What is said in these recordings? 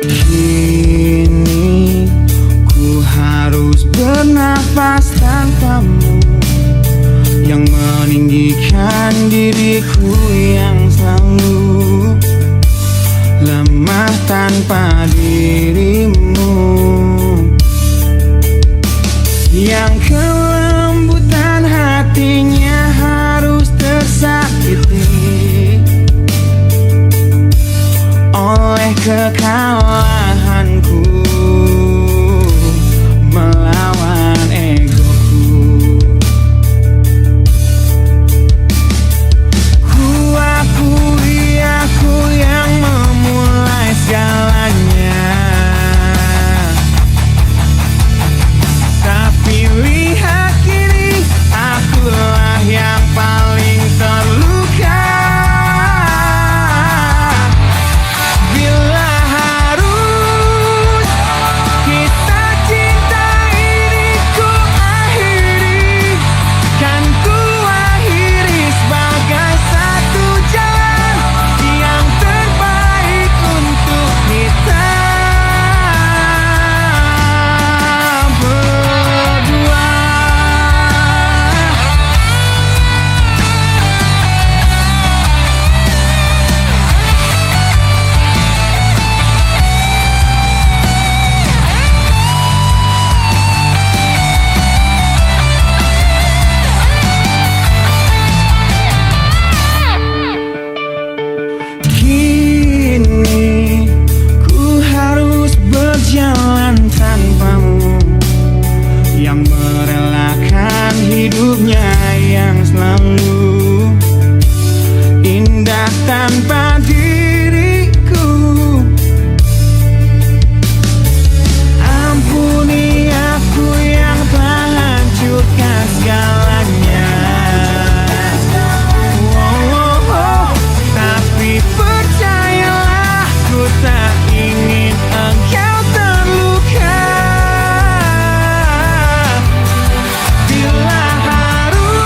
Kini ku harus bernafas tanpamu, yang meninggikan diriku yang selalu lemah tanpa dirimu, yang kelembutan hatinya harus tersakiti oleh kekalahanku melawan egoku. Ku akui aku yang memulai segalanya, tapi lihat kini akulah yang paling terluka. Bila harus kisah cinta ini ku akhiri, kan ku akhiri sebagai satu jalan yang terbaik untuk kita berdua. Kini ku harus berjalan tanpamu, yang merelakan hidupnya yang selalu indah tanpa diriku. Ampuni aku yang telah hancurkan segalanya. Tapi percayalah, ku tak ingin engkau terluka. Bila harus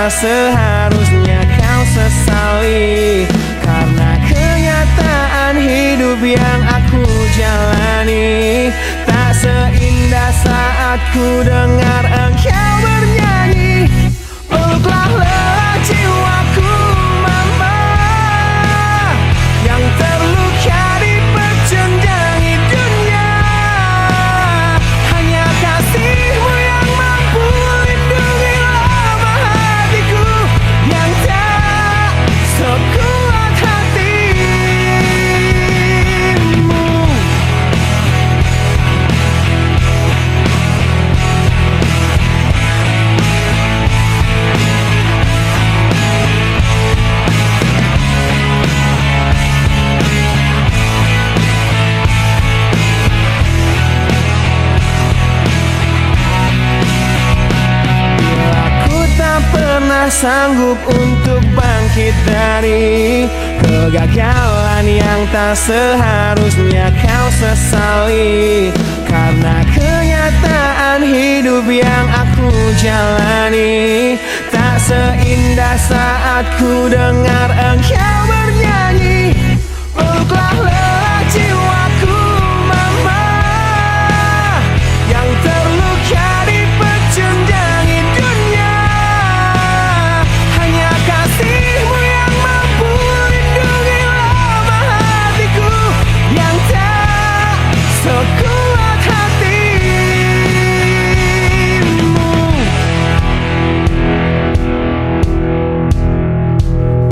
tak seharusnya kau sesali. Karena kenyataan hidup yang aku jalani tak seindah saat ku dengar engkau bernyanyi. Peluklah lelah jiwaku mama, yang terluka di pecundangi dunia. Hanya kasihmu yang mampu lindungi lama hatiku yang tak sekuat hatimu. Sanggup untuk bangkit dari kegagalan yang tak seharusnya kau sesali. Karena kenyataan hidup yang aku jalani tak seindah saat ku dengar engkau bernyanyi. Peluklah lelah jiwaku mama, yang terluka di pecundangi dunia. Kasihmu yang mampu lindungi lama hatiku yang tak sekuat hatimu.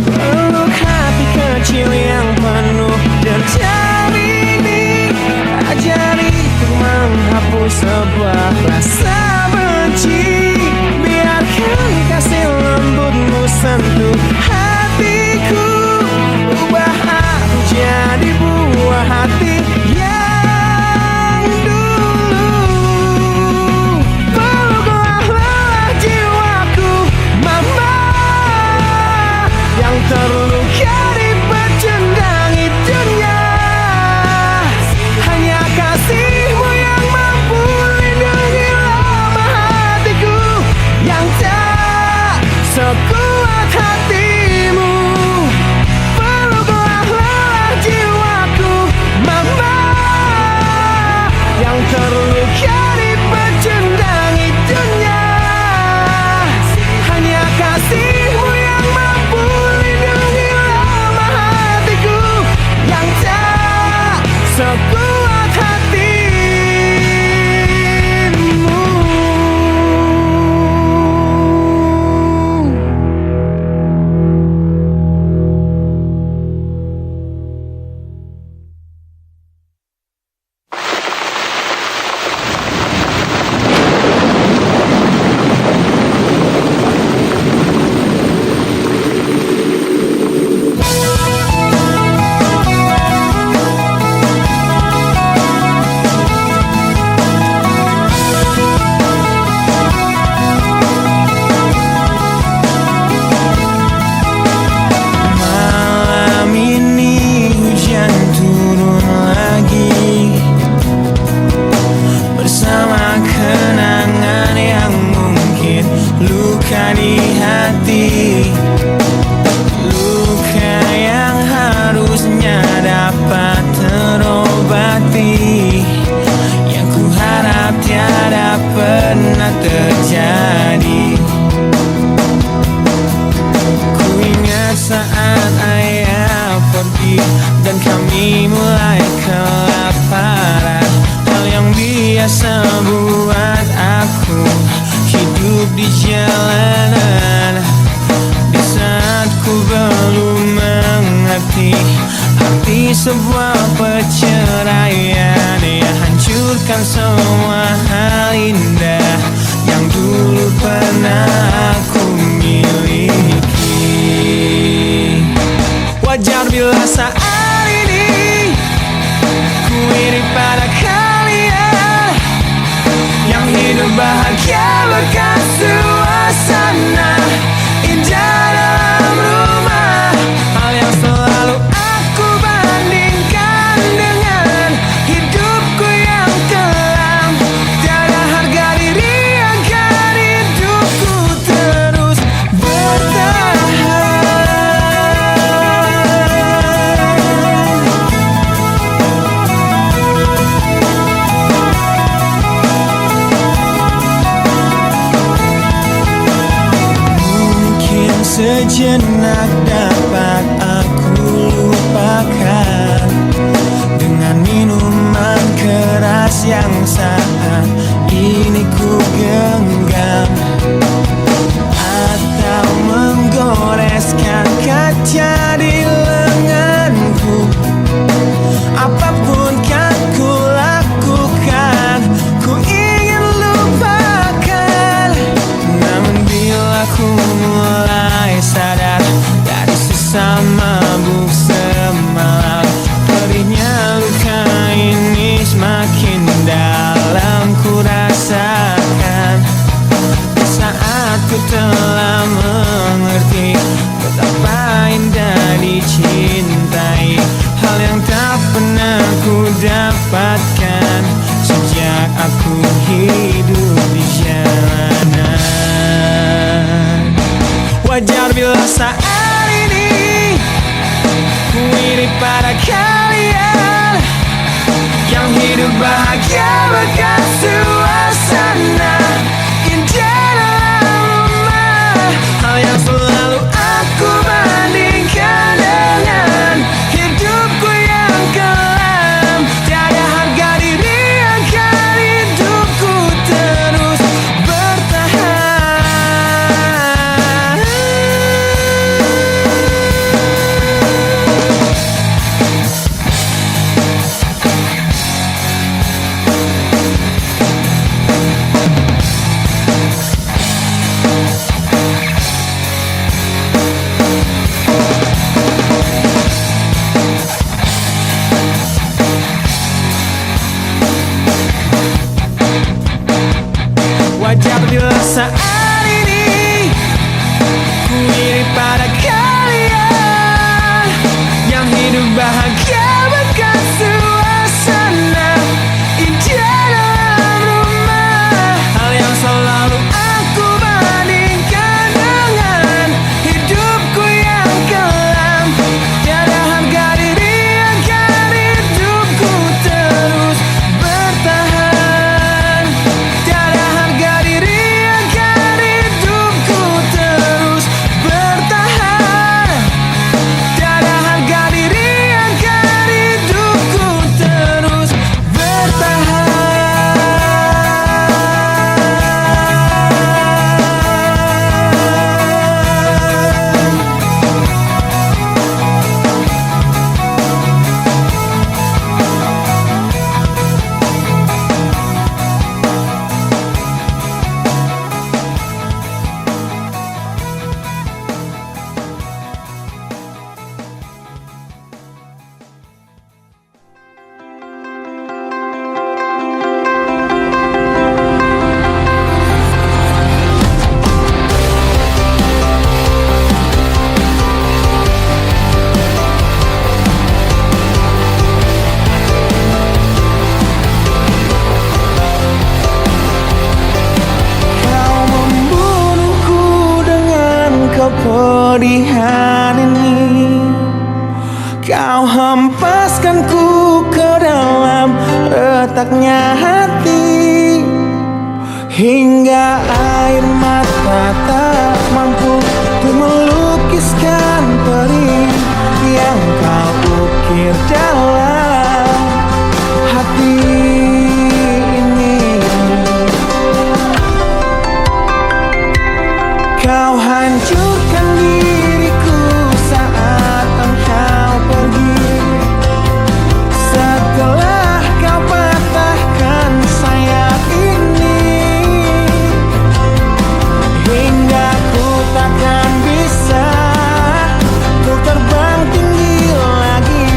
Peluk hati kecil yang penuh derjani ini, ajari untuk menghapus sebuah rasa benci. Biarkan kasih lembutmu sentuh hatiku, ubah aku jadi buah hati yang dulu. Peluklah lelah jiwaku mama, yang terluka di pecundangi dunia. Hanya kasihmu yang mampu lindungi lama hatiku yang tak sekuat hatimu. Peluklah lelah jiwaku mama, yang terluka di pecundangi dunia. Hanya kasihmu yang mampu lindungi lama hatiku yang tak sekuat hatimu. Sebuah perceraian yang hancurkan semua hal indah yang dulu pernah aku miliki. Wajar bila saat ini ku iri pada kalian yang hidup bahagia bekas suasana indah dalam rumah. Hal yang selalu aku bandingkan dengan hidupku yang kelam. Tiada harga diri agar hidupku terus sejenak dapat aku lupakan dengan minuman keras yang saat ini ku genggam, atau menggoreskan kaca di lenganku. Apapun kan ku lakukan, ku ingin lupakan. Namun bila ku mulai sadar dari sisa mabuk semalam, perihnya luka ini semakin dalam ku rasakan. Saat ku telah mengerti betapa indah dicintai, hal yang tak pernah ku dapatkan sejak aku hidup di jalanan. Wajar bila saat ini ku iri pada kalian yang hidup bahagia bekas suasana indah dalam rumah. Hal yang selalu aku bandingkan dengan hidupku yang kelam. Tiada harga diri akan hidupku terus bertahan. Wajar bila saat ini ku iri pada kalian yang hidup bahagia bekas suasana indah dalam rumah. Hal yang selalu aku bandingkan dengan hidupku yang kelam. Tiada harga diri agar hidupku terus bertahan. Tiada harga diri agar hidupku terus bertahan. Tiada harga diri agar hidupku terus bertahan. Kau membunuhku dengan kepedihan ini. Kau hempaskanku ke dalam retaknya hati, hingga air mata tak mampu untuk melukiskan perih yang kau ukir dalam hati ini. Kau hancurkan diriku saat engkau pergi. Setelah kau patahkan sayap ini, hingga ku takkan bisa ku terbang tinggi lagi.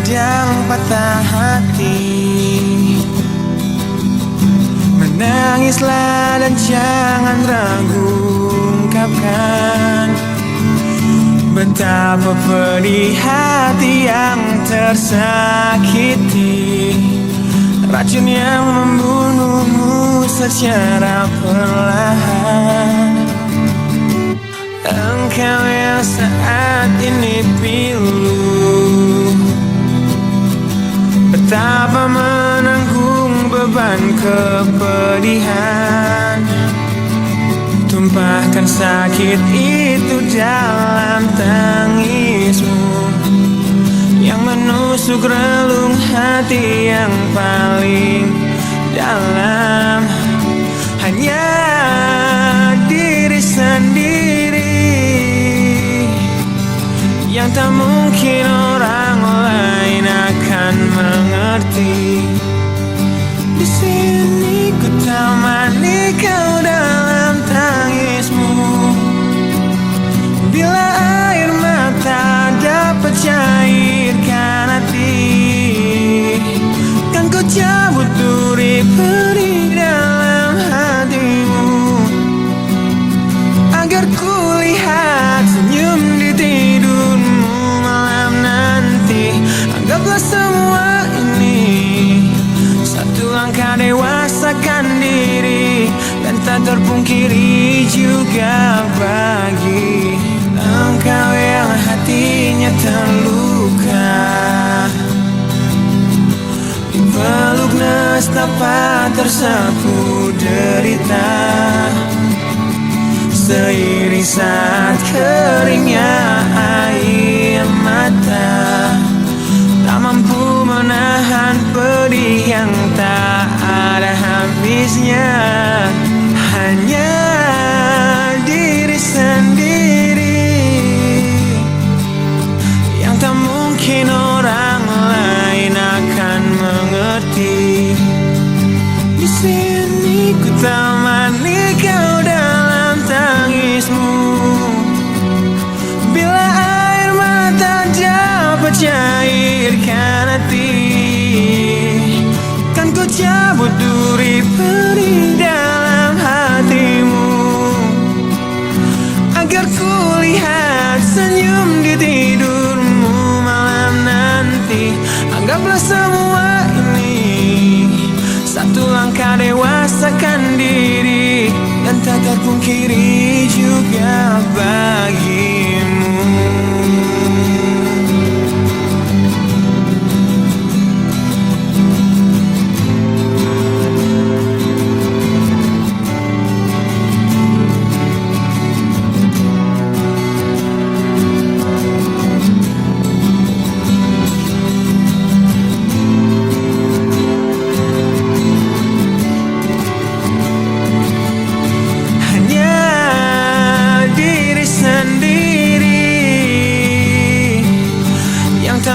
sedang patah hati. Menangislah dan jangan ragu ungkapkan betapa pedih hati yang tersakiti. Racun yang membunuhmu secara perlahan. Engkau yang saat ini pilu, betapa menanggung beban kepedihan. Tumpahkan sakit itu dalam tangismu yang menusuk relung hati yang paling dalam. Hanya diri sendiri yang tak mungkin orang lain akan mengerti. Di sini ku temani kau dalam tangismu. Bila air mata dapat cairkan hati, kan ku cabut duri perih dalam hatimu, agar ku lihat senyum di tidurmu malam nanti. Anggaplah semua ini satu langkah dewasakan diri, dan tak terpungkiri juga bagi engkau yang hatinya terluka. Dipeluk nestapa tersapu derita, seiring saat keringnya air mata. Tak mampu menahan pedih yang tak ada habisnya. Hanya diri sendiri yang tak mungkin orang lain akan mengerti. Di sini ku temani kau dalam tangismu. Bila air mata dapat cairkan hati, kan ku cabut duri perih dalam hatimu, agar ku lihat senyum di tidurmu malam nanti. Anggaplah semua ini satu langkah dewasakan diri, dan tak terpungkiri juga bagimu.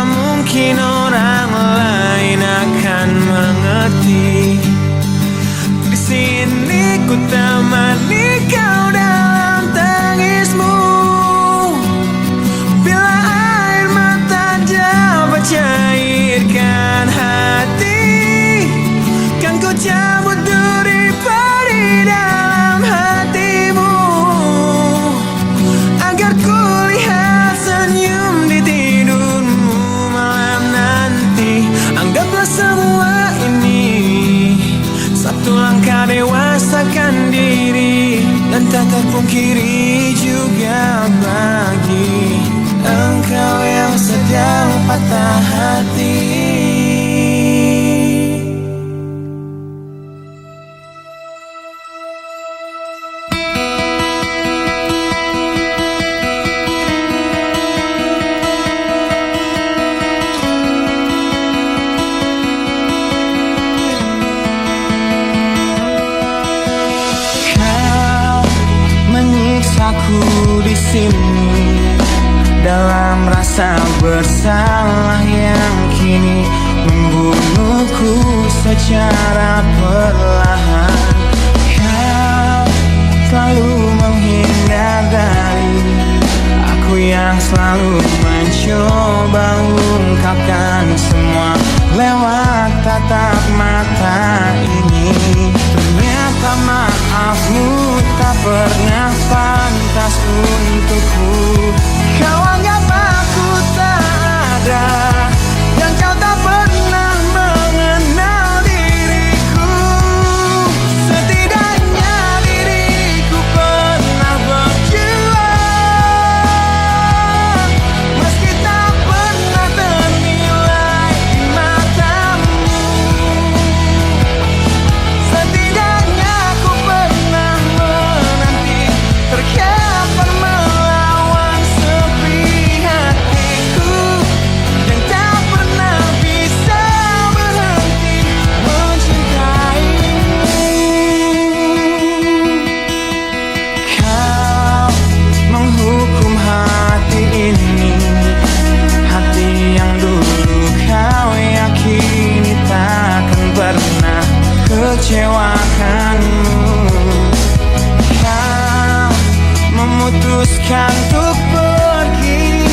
Mungkin orang lain akan mengerti. Di sini ku temani kau dalam tangismu. Bila air mata dapat cairkan hati, kan ku cabut duri perih dalam hatimu, agar ku lihat senyum di tidurmu malam nanti. Anggaplah semua ini satu langkah dewasakan diri, dan tak terpungkiri juga bagi engkau yang sedang patah hati. Aku di sini dalam rasa bersalah yang kini membunuhku secara perlahan. Kau selalu menghindar dari aku yang selalu mencoba ungkapkan maafmu tak pernah pantas untukku. Kau anggap aku tak ada, dan kau tak pernah mengenal diriku. Setidaknya diriku pernah berjuang, meski tak pernah ternilai di matamu. Setidaknya aku pernah menanti, terkapar melawan sepi hatiku, yang tak pernah bisa berhenti mencintaimu. Kau menghukum hati ini, hati yang dulu kau yakini takkan pernah kecewakanmu. Kau memutuskan untuk pergi,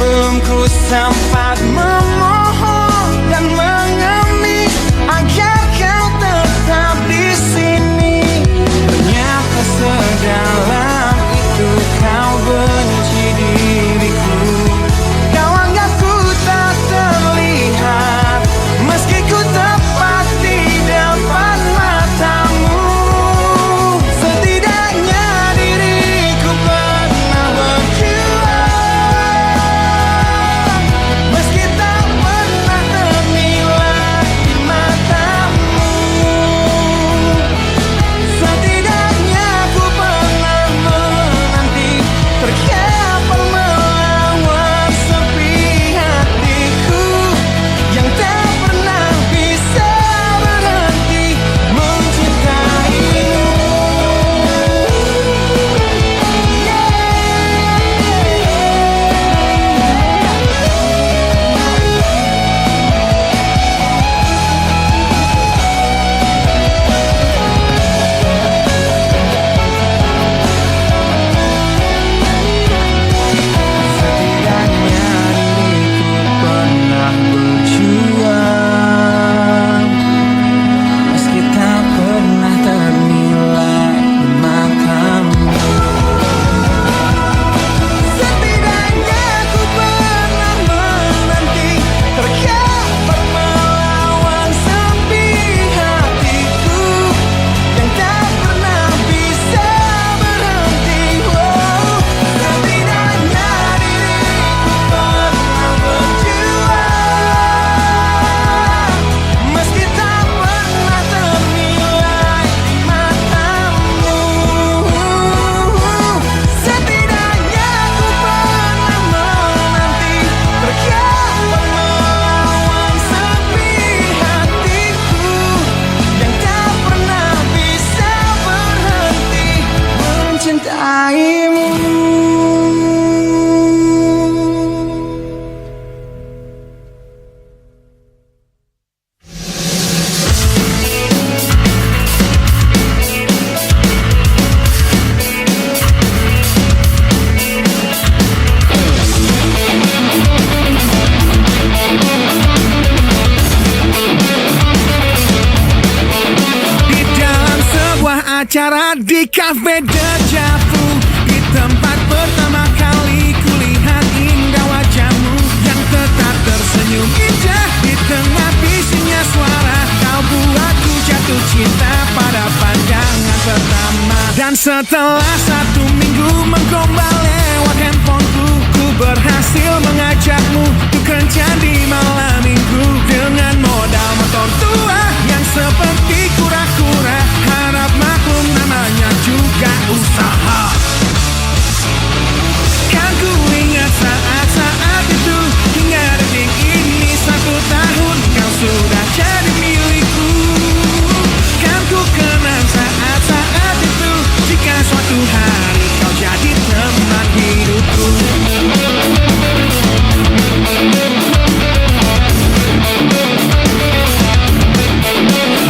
belum ku sempat memohon dan mengemis agar kau tetap di sini. Ternyata sedalam itu kau benci diriku. Kau anggap ku tak terlihat, meski ku tepat di depan matamu. Setidaknya diriku pernah berjuang, meski tak pernah ternilai di matamu. Setidaknya ku pernah menanti, terkapar melawan sepi hatiku, yang tak pernah bisa berhenti mencintaimu. Setidaknya diriku pernah berjuang, meski tak pernah ternilai di matamu. Setidaknya ku pernah menanti, terkapar melawan sepi hatiku, yang tak pernah bisa berhenti. Setidaknya diriku pernah berjuang, meski tak pernah ternilai di matamu. Setidaknya ku pernah menanti, terkapar melawan sepi hatiku, yang tak pernah bisa berhenti mencintaimu. Di dalam sebuah acara di Cafe Deja Vu, di tempat pertama kali kulihat indah wajahmu yang tetap tersenyum indah di tengah bisiknya suara. Kau buatku jatuh cinta pada pandangan pertama. Dan setelah 1 minggu menggombal lewat handphoneku, ku berhasil mengajakmu untuk kencan di malam minggu. Dengan modal motor tua yang seperti kura-kura, harap maklum namanya juga usaha. Kan ku ingat saat-saat itu, hingga detik ini 1 tahun kau sudah jadi milikku. Kan ku kenang saat-saat itu, jika suatu hari kau jadi teman hidupku.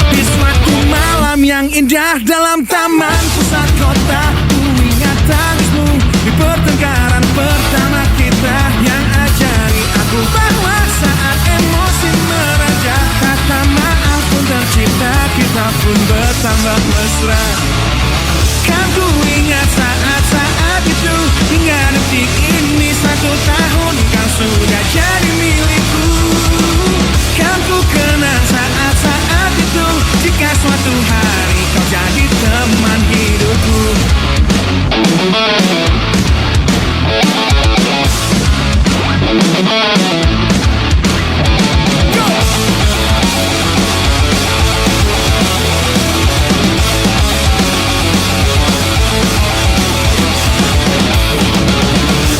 Di suatu malam yang indah dalam taman pusat kota, ku ingat tangismu di pertengkaran pertama kita, yang ajari aku bahwa saat emosi meraja, kata maaf pun tercipta, kita pun bertambah mesra. Kan ku ingat saat-saat itu, hingga detik ini 1 tahun kau sudah jadi milikku. Kan ku kenang saat-saat itu, jika suatu hari kau jadi teman hidupku.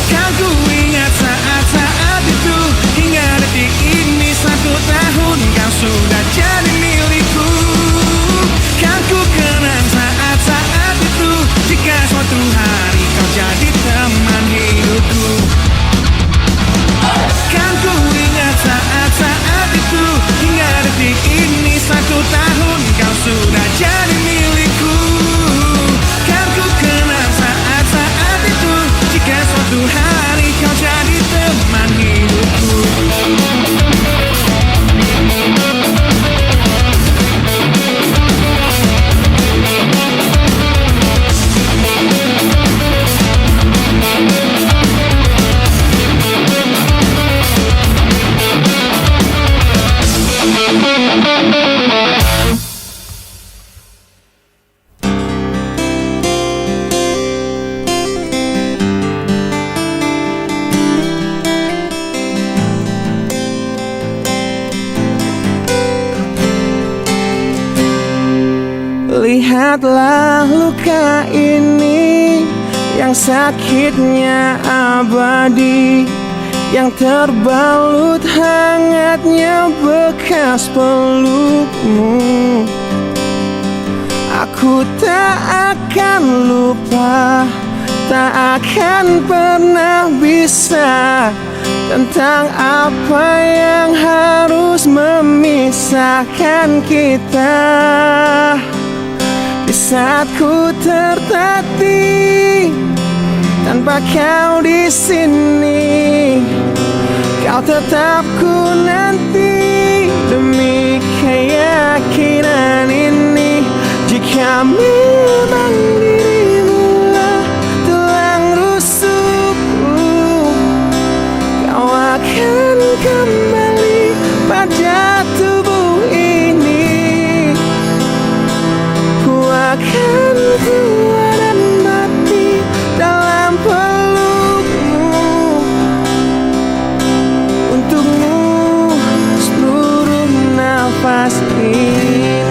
Kan ku ingat saat-saat itu, hingga detik ini 1 tahun kau sudah jadi milikku. Kan ku kenang saat-saat itu, jika suatu hari kau jadi teman hidupku. Kan ku ingat saat-saat itu, hingga detik ini 1 tahun kau sudah jadi milikku. Kan ku kenang saat-saat itu, jika suatu hari kau jadi teman hidupku. Lihatlah luka ini, yang sakitnya abadi, yang terbalut hangatnya bekas pelukmu. Aku tak akan lupa, tak akan pernah bisa, tentang apa yang harus memisahkan kita. Di saat ku tertatih tanpa kau di sini, kau tetap ku nanti demi keyakinan ini. Jika memang dirimu lah tulang rusukku, kau akan kembali pada tubuh ini. Akan kuat dan mati dalam pelukmu, untukmu seluruh nafas ini.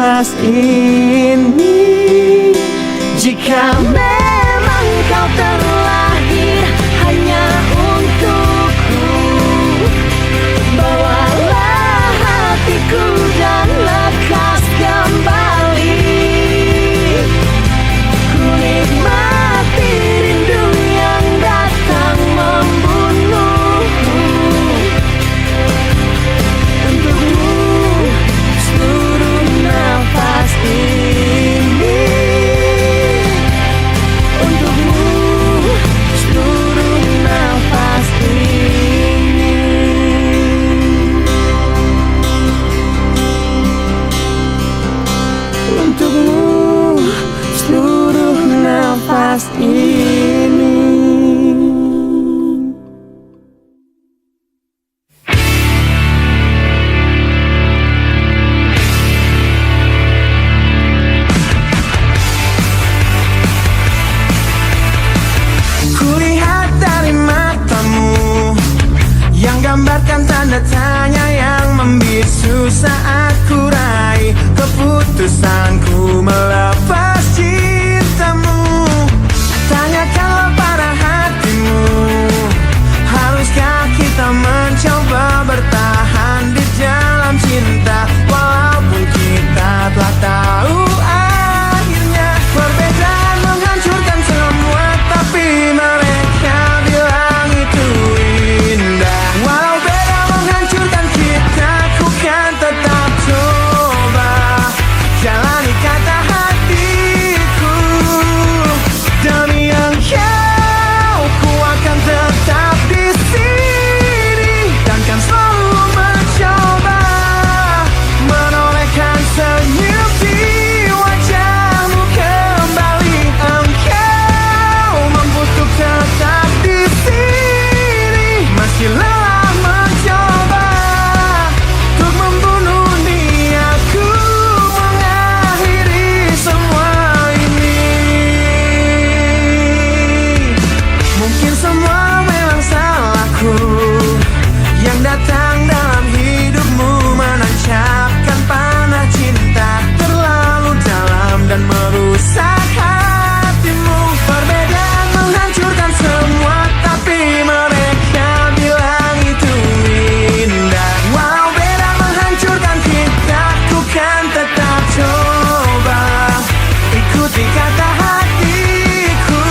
nafas ini. Jika memang kau terlahir hanya untukku, bawalah hatiku dan lekas kembali. Ku nikmati rindu yang datang membunuhku. Untukmu seluruh nafas ini. Untukmu seluruh nafas ini. Untukmu seluruh nafas ini. Kulihat dari matamu yang gambarkan tanda tanya yang membisu saat ku raih keputusanku melepas cintamu. Tanyakanlah pada hatimu, haruskah kita mencoba bertahan di dalam cinta walaupun kita telah tahu akhirnya perbedaan menghancurkan semua, tapi mereka bilang itu indah. Walau beda menghancurkan kita, ku kan tetap coba jalani kata hatiku. Demi engkau, ku akan tetap di sini dan kan selalu mencoba menolehkan senyum di wajahmu kembali. Engkau mampu untuk tetap di sini, masih lelah mencoba untuk membunuh niatku mengakhiri semua ini. Mungkin semua memang salahku yang datang dalam hidupmu menancapkan panah cinta terlalu dalam dan merusak hatimu. Perbedaan menghancurkan semua, tapi mereka bilang itu indah. Walau beda menghancurkan kita, ku kan tetap coba ikuti kata hatiku.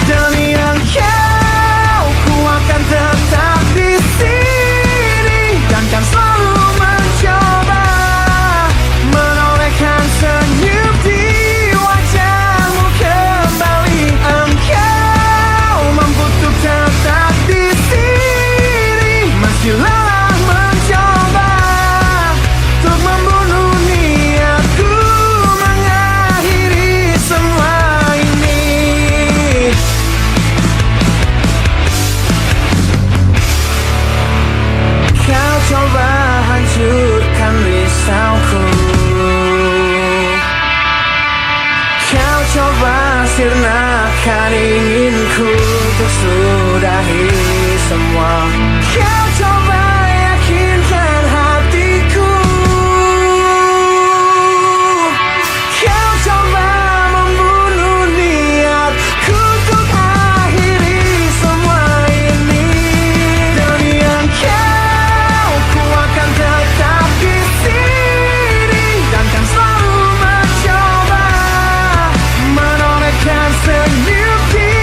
Demi engkau, ku akan tetap di sini dan kan selalu mencoba menolehkan senyum di wajahmu kembali. Engkau mampu untuk tetap di sini, masih lelah mencoba untuk membunuh niatku mengakhiri semua ini. Kau coba hancurkan risauku, kau coba sirnakan inginku untuk sudahi semua. Kau coba yakinkan hatiku, kau coba membunuh niatku untuk akhiri semua ini. Demi engkau, ku akan tetap di sini dan kan selalu mencoba menolehkan senyum di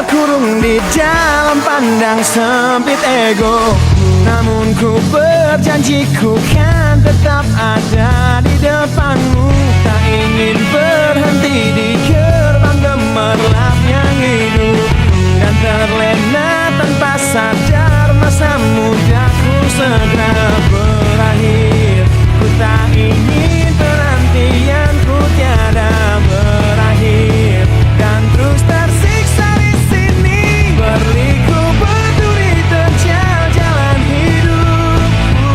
terkurung di dalam pandang sempit ego. Namun ku berjanji ku kan tetap ada di depanmu. Tak ingin berhenti di gerbang gemerlapnya hidup, dan terlena tanpa sadar masa mudaku segera berakhir. Ku tak ingin penantianku tiada berakhir, dan terus tersiksa di sini berliku berduri terjal jalan hidupku,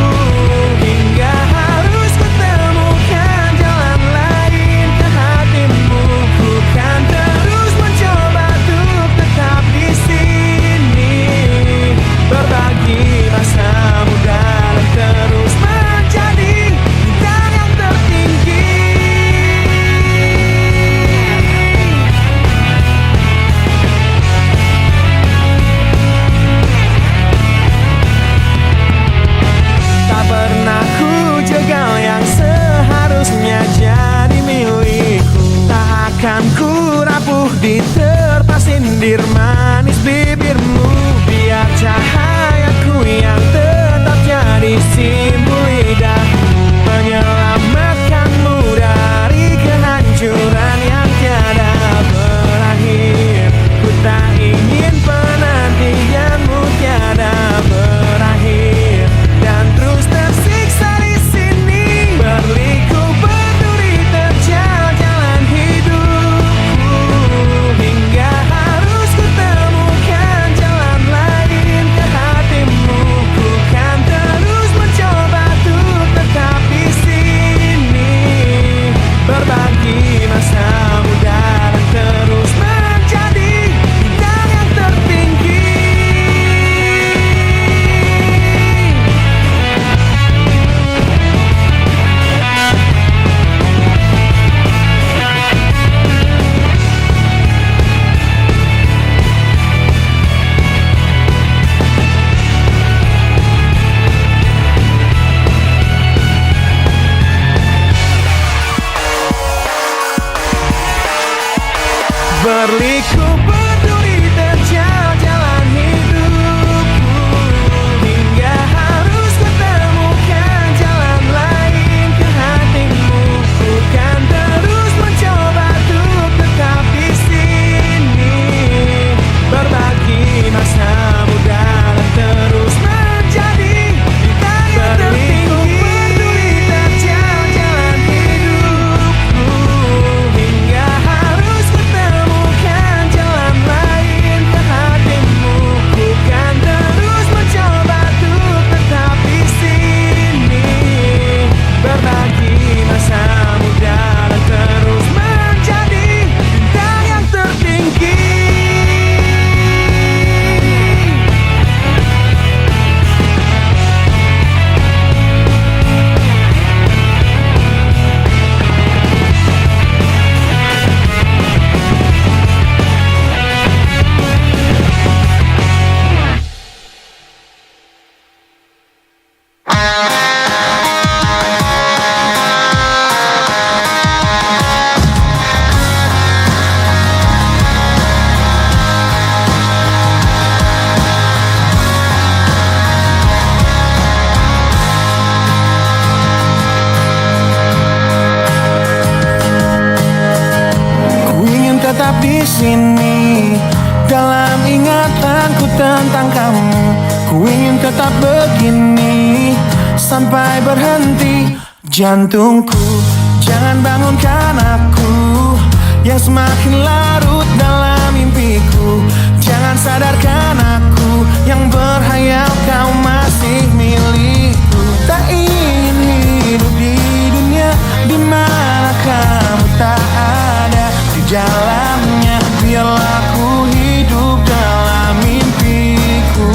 hingga harus kutemukan jalan lain ke hatimu. Ku kan terus mencoba untuk tetap di sini, berbagi masa muda dan terus menjadi bintang yang tertinggi. Tak pernah ku jegal yang seharusnya jadi milikku. Tak akan ku rapuh di terpa sindir manis bibirmu. Biar cahayaku yang tetap jadi simbol lidahmu, menyelamatkanmu dari kehancuran yang tiada berakhir. Ku tak ingin penantianmu tiada berakhir, dan terus tersiksa di sini berliku berduri terjal jalan hidupku, hingga harus kutemukan jalan lain ke hatimu. Ku kan terus mencoba untuk tetap di sini, berbagi masa muda dan terus menjadi bintang yang tertinggi. Berliku berduri terjal jalan hidupku, hingga harus kutemukan jalan lain ke hatimu. Ku kan terus mencoba untuk tetap di sini, berbagi masa muda dan terus menjadi bintang yang tertinggi. Berduri terjal jalan hidupku, hingga harus kutemukan jalan lain ke hatimu. Ku kan terus mencoba untuk tetap di sini, berbagi masa muda dan terus menjadi bintang yang tertinggi. Ku ingin tetap di sini dalam ingatanku tentang kamu. Ku ingin tetap begini sampai berhenti jantungku. Jangan bangunkan aku yang semakin larut dalam mimpiku. Jangan sadarkan aku yang berhayal kau masih milikku. Tak ingin hidup di dunia di mana kamu tak ada di dalamnya. Biarlah ku hidup dalam mimpiku.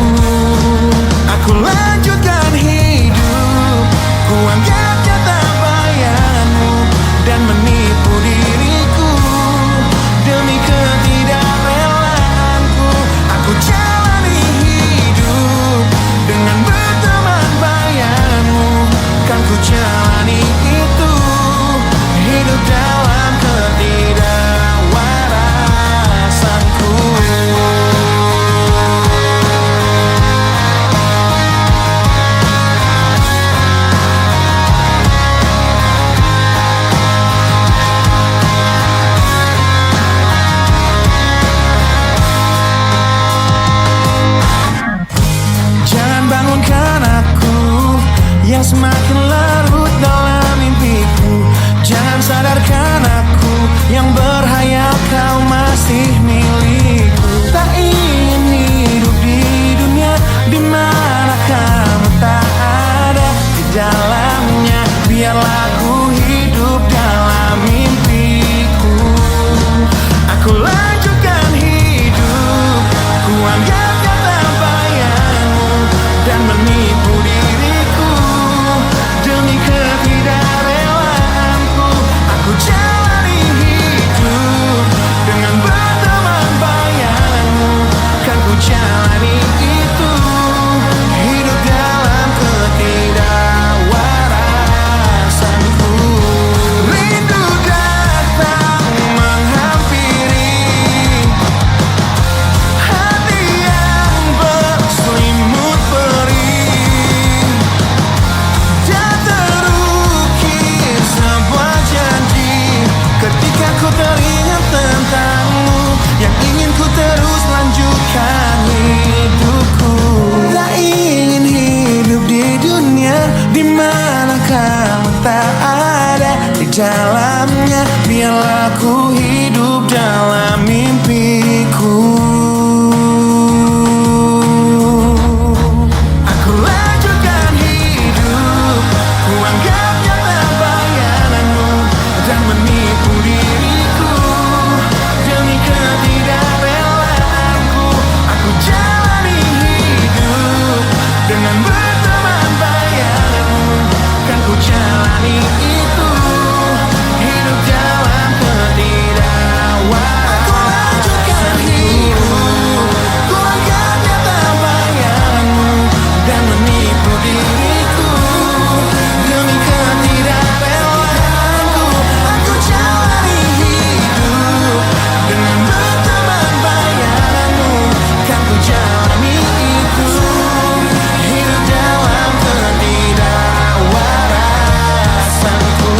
Aku lanjutkan hidup, ku anggap nyata bayanganmu, dan menipu diriku dalamnya. Biarlah ku hidup dalam mimpiku. Aku lanjutkan hidup, ku anggap nyata bayanganmu dan menipu diriku demi ketidakrelaan. Aku jalani hidup dengan berteman bayanganmu, kan ku jalani itu hidup dalam ketidakwarasan. Aku lanjutkan hidup, ku anggap nyata bayanganmu dan menipu diriku demi ketidakrelaan. Aku jalani hidup dengan berteman bayanganmu, kan ku jalani itu hidup dalam ketidakwarasanku.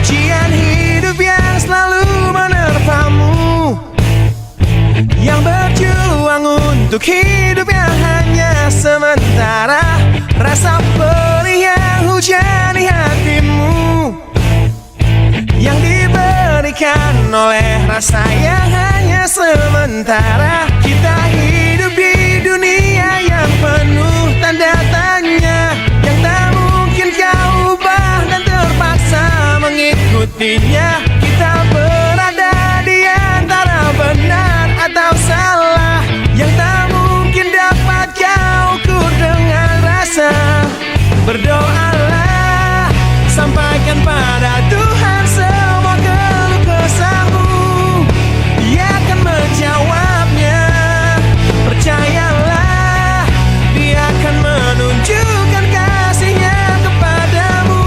Ujian hidup yang selalu menerpamu, yang berjuang untuk hidup yang hanya sementara. Rasa perih yang hujani hatimu, yang diberikan oleh rasa yang hanya sementara. Kita hidup di dunia yang penuh tanda tanya, yang tak mungkin kau ubah dan terpaksa mengikutinya. Kita berada di antara benar atau salah, yang tak mungkin dapat kau ukur dengan rasa. Berdoalah, sampaikan pada Tuhan semua keluh kesahmu, Ia akan menjawabnya. Percayalah, Dia akan menunjukkan kasih-Nya kepadamu,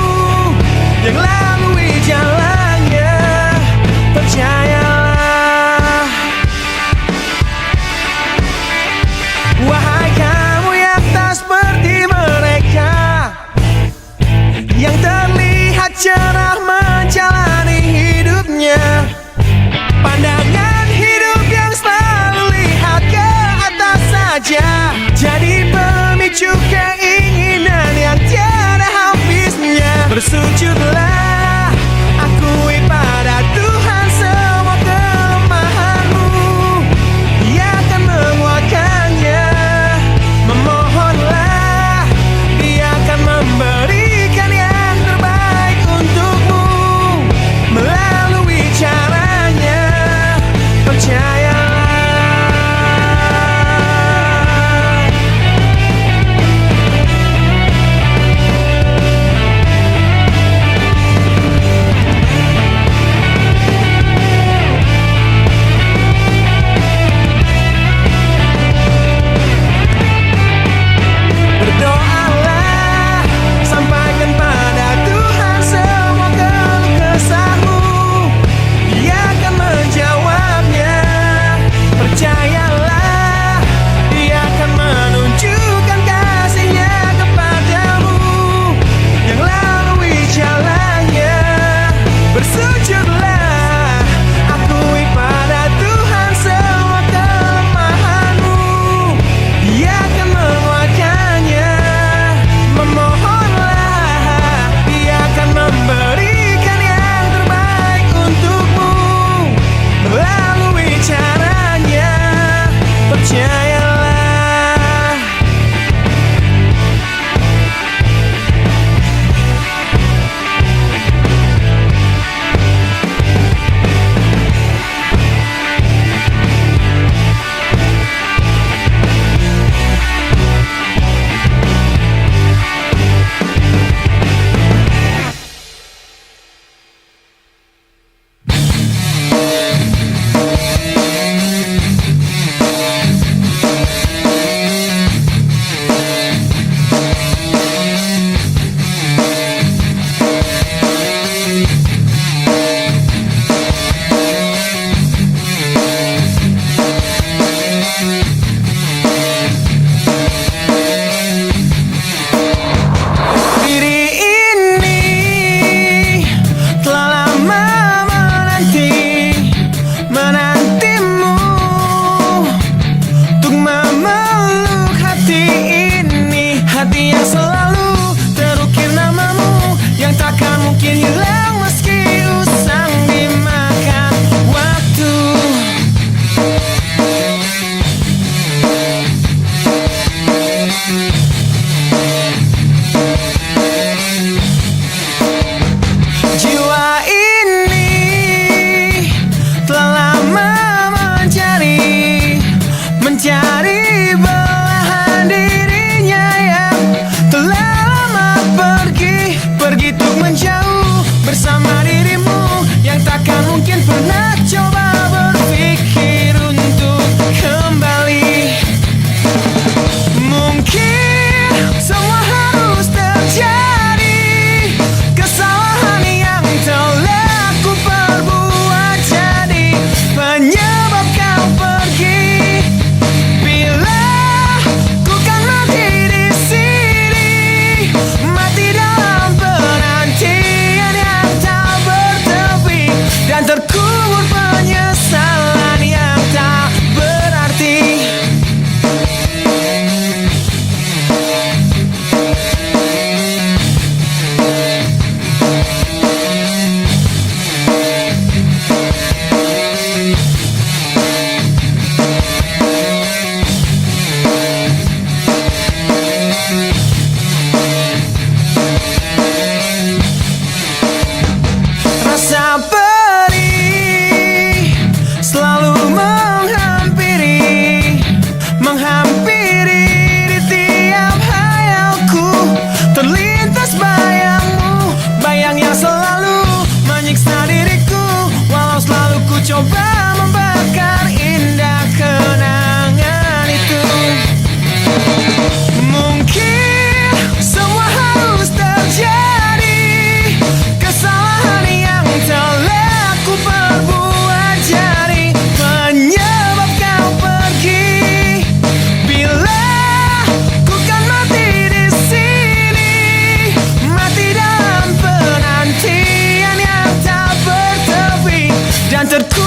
yang lalui jalannya. Percayalah, wahai kamu yang tak seperti mereka, yang terlihat cerah bersama dirimu yang takkan mungkin pernah coba berpikir untuk kembali. Mungkin semua harus terjadi, kesalahan yang telah ku perbuat jadi penyebab kau pergi. Bila ku kan mati di sini, mati dalam penantian yang tak bertepi, dan terkubur penyesalan yang tak berarti. Rasa perih selalu menghampiri di tiap hayalku. Terlintas bayangmu, bayang yang selalu menyiksa diriku, walau selalu ku coba membakar indah kenangan itu. Mungkin semua harus terjadi, kesalahan yang telah ku perbuat jadi penyebab kau pergi. Bila ku kan mati di sini, mati dalam penantian yang tak bertepi, dan terkubur